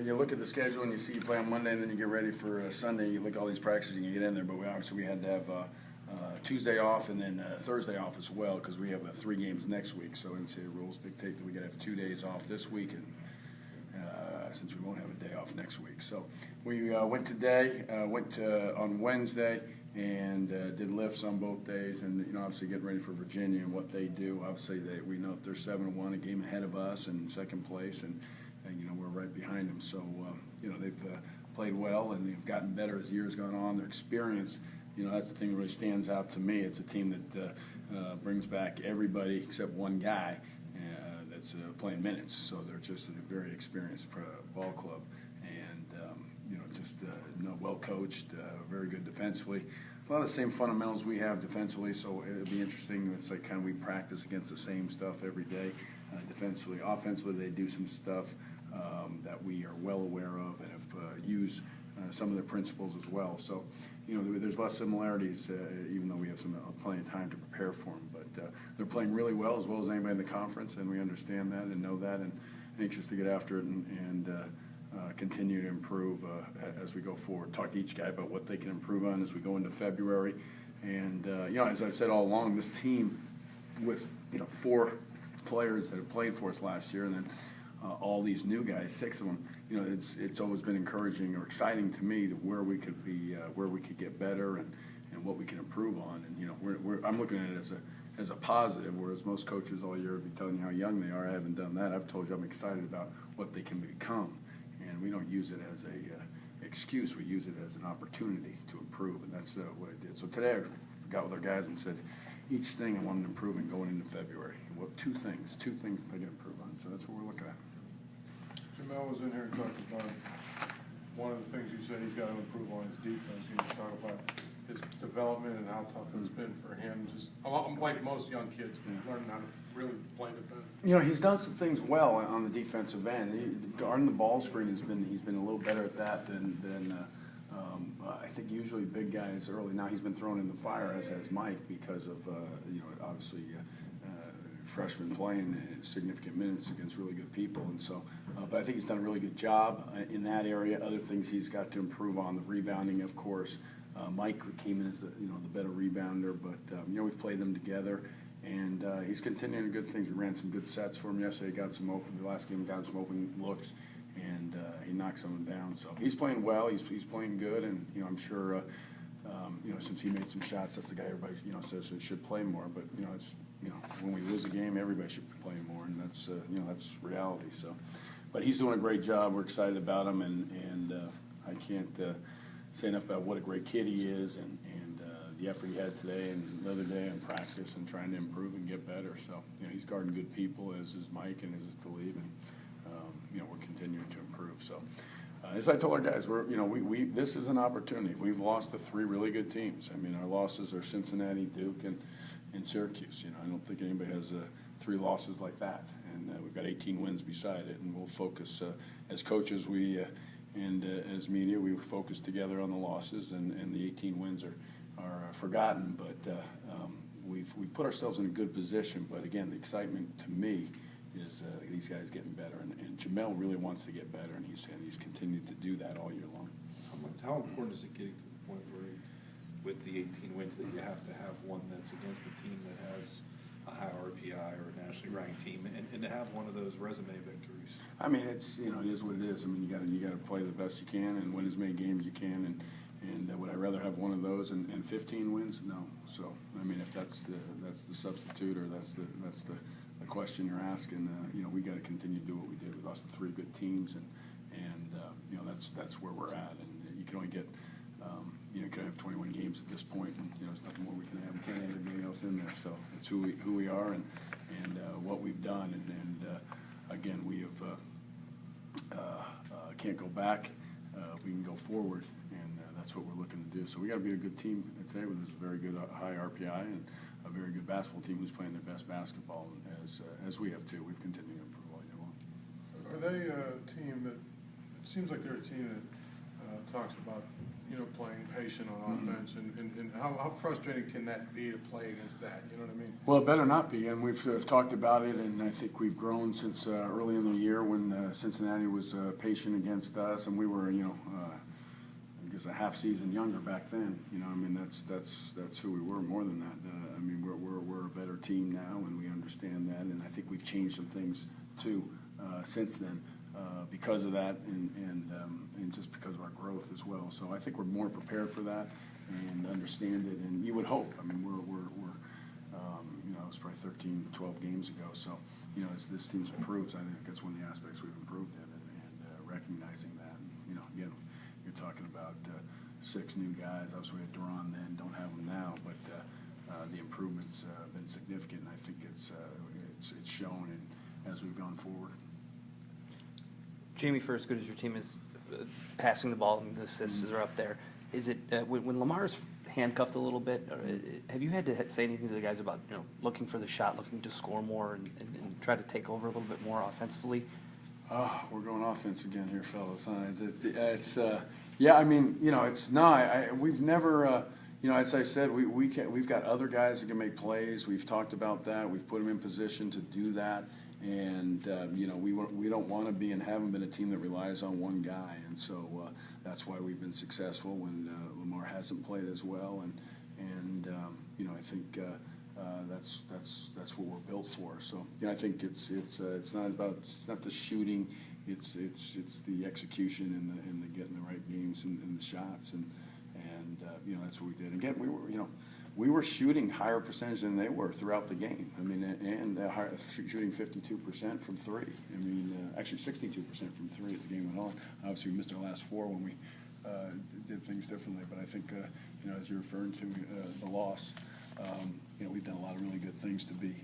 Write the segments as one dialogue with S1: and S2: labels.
S1: You look at the schedule and you see you play on Monday, and then you get ready for Sunday. You look at all these practices and you get in there. But we had to have Tuesday off and then Thursday off as well because we have 3 games next week. So NCAA rules dictate that we got to have 2 days off this week, and since we won't have a day off next week. So we went on Wednesday and did lifts on both days, and obviously getting ready for Virginia and what they do. Obviously we know that they're 7-1, a game ahead of us in second place, and we're right behind them. So they've played well and they've gotten better as the year's gone on. Their experience, that's the thing that really stands out to me. It's a team that brings back everybody except one guy that's playing minutes. So they're just a very experienced ball club, and well coached, very good defensively. A lot of the same fundamentals we have defensively, so it'll be interesting. It's like kind of we practice against the same stuff every day. Defensively, offensively, they do some stuff that we are well aware of and have used some of their principles as well. So, there's less similarities, even though we have plenty of time to prepare for them. But they're playing really well as anybody in the conference, and we understand that and know that, and anxious to get after it and continue to improve as we go forward. Talk to each guy about what they can improve on as we go into February. And as I've said all along, this team with 4 players that have played for us last year, and then all these new guys, 6 of them. It's always been encouraging or exciting to me where we could be, where we could get better, and what we can improve on. And I'm looking at it as a positive, whereas most coaches all year would be telling you how young they are. I haven't done that. I've told you I'm excited about what they can become, and we don't use it as a excuse. We use it as an opportunity to improve, and that's what I did. So today I got with our guys and said, each thing I wanted to improve in going into February. Well, 2 things that they can improve on. So that's what we're looking at.
S2: Jamel was in here and talked about one of the things you said he's got to improve on his defense. You talk about his development and how tough it's been for him. Just like most young kids, learning how to really play defense.
S1: He's done some things well on the defensive end. Guarding the ball screen he's been a little better at that than I think usually big guys early. Now he's been thrown in the fire, as has Mike, because of obviously freshman playing significant minutes against really good people, and so. But I think he's done a really good job in that area. Other things he's got to improve on: the rebounding, of course. Mike came in as the better rebounder, but we've played them together, and he's continuing good things. We ran some good sets for him yesterday. Got some open. The last game got some open looks, and he knocked some of them down. So he's playing well. He's playing good, and I'm sure. Since he made some shots, that's the guy everybody says he should play more. But it's when we lose a game, everybody should be playing more, and that's that's reality. So, but he's doing a great job. We're excited about him, and I can't say enough about what a great kid he is, and the effort he had today and the other day in practice and trying to improve and get better. So he's guarding good people, as is Mike and as is Talib, and we're continuing to improve. So. As I told our guys, this is an opportunity. We've lost to 3 really good teams. I mean, our losses are Cincinnati, Duke, and Syracuse. I don't think anybody has 3 losses like that. And we've got 18 wins beside it. And we'll focus as coaches. And as media, we focus together on the losses, and the 18 wins are forgotten. But we've put ourselves in a good position. But again, the excitement to me is these guys getting better, and Jamel really wants to get better, and he's continued to do that all year long.
S3: How important is it getting to the point where, with the 18 wins, that you have to have one that's against a team that has a high RPI or a nationally ranked team, and to have one of those resume victories?
S1: I mean, it's it is what it is. I mean, you got to play the best you can and win as many games you can, and would I rather have one of those and 15 wins? No. So I mean, if that's the substitute, or that's the question you're asking, we got to continue to do what we did. We lost to 3 good teams, and that's where we're at. And you can only get you can have 21 games at this point, and there's nothing more we can have. We can't have anything else in there. So it's who we are and what we've done, and again, we have can't go back. We can go forward, and that's what we're looking to do. So we got to be a good team today with this very good high RPI and a very good basketball team who's playing their best basketball, as we have too. We've continued to improve all year long.
S2: Are they a team that, it seems like they're a team that talks about playing patient on offense, and how frustrating can that be to play against that, you know what I mean?
S1: Well, it better not be, and we've talked about it, and I think we've grown since early in the year when Cincinnati was patient against us, and we were, I guess a half season younger back then. I mean that's who we were. More than that, I mean we're a better team now, and we understand that, and I think we've changed some things too since then because of that, and just because of our growth as well. So I think we're more prepared for that and understand it, and you would hope. I mean we're it's probably 13, 12 games ago. So as this team's improved, I think that's one of the aspects we've improved in, and recognizing that. And, again, you're talking about 6 new guys. Obviously, we had Duran then, don't have them now, but the improvements have been significant, and I think it's shown as we've gone forward.
S4: Jamie, for as good as your team is passing the ball and the assists are up there, is it when Lamar's handcuffed a little bit, have you had to say anything to the guys about looking for the shot, looking to score more, and try to take over a little bit more offensively?
S1: Oh, we're going offense again here, fellas. It's yeah. I mean, it's not. We've never. As I said, we've got other guys that can make plays. We've talked about that. We've put them in position to do that, and we don't want to be and haven't been a team that relies on one guy, and so that's why we've been successful when Lamar hasn't played as well, and I think. That's what we're built for. So I think it's not the shooting, it's the execution and the getting the right games and the shots and that's what we did. Again, we were shooting higher percentage than they were throughout the game. I mean, and shooting 52% from 3. I mean, actually 62% from 3 as the game went on. Obviously, we missed our last 4 when we did things differently. But I think as you're referring to the loss. We've done a lot of really good things to be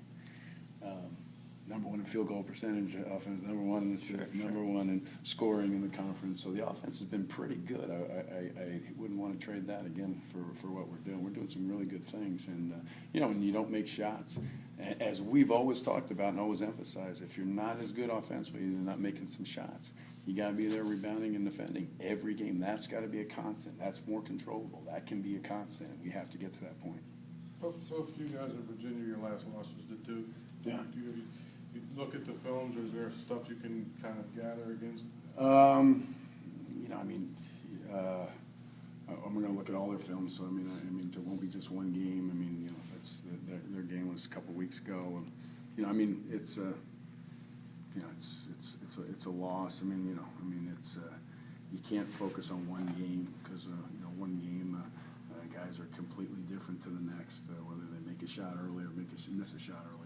S1: number 1 in field goal percentage, offense number 1 in assists, number 1 in scoring in the conference. So the offense has been pretty good. I wouldn't want to trade that again for what we're doing. We're doing some really good things, and when you don't make shots, as we've always talked about and always emphasized, if you're not as good offensively, you're not making some shots. You got to be there rebounding and defending every game. That's got to be a constant. That's more controllable. That can be a constant. We have to get to that point.
S2: So if you guys in Virginia, your last loss was to Duke.
S1: Yeah.
S2: Do you look at the films, or is there stuff you can kind of gather against?
S1: I'm going to look at all their films. So I mean, there won't be just one game. I mean, that's their game was a couple weeks ago. And, it's it's a loss. It's you can't focus on one game because one game. Guys are completely different to the next, whether they make a shot early or miss a shot early.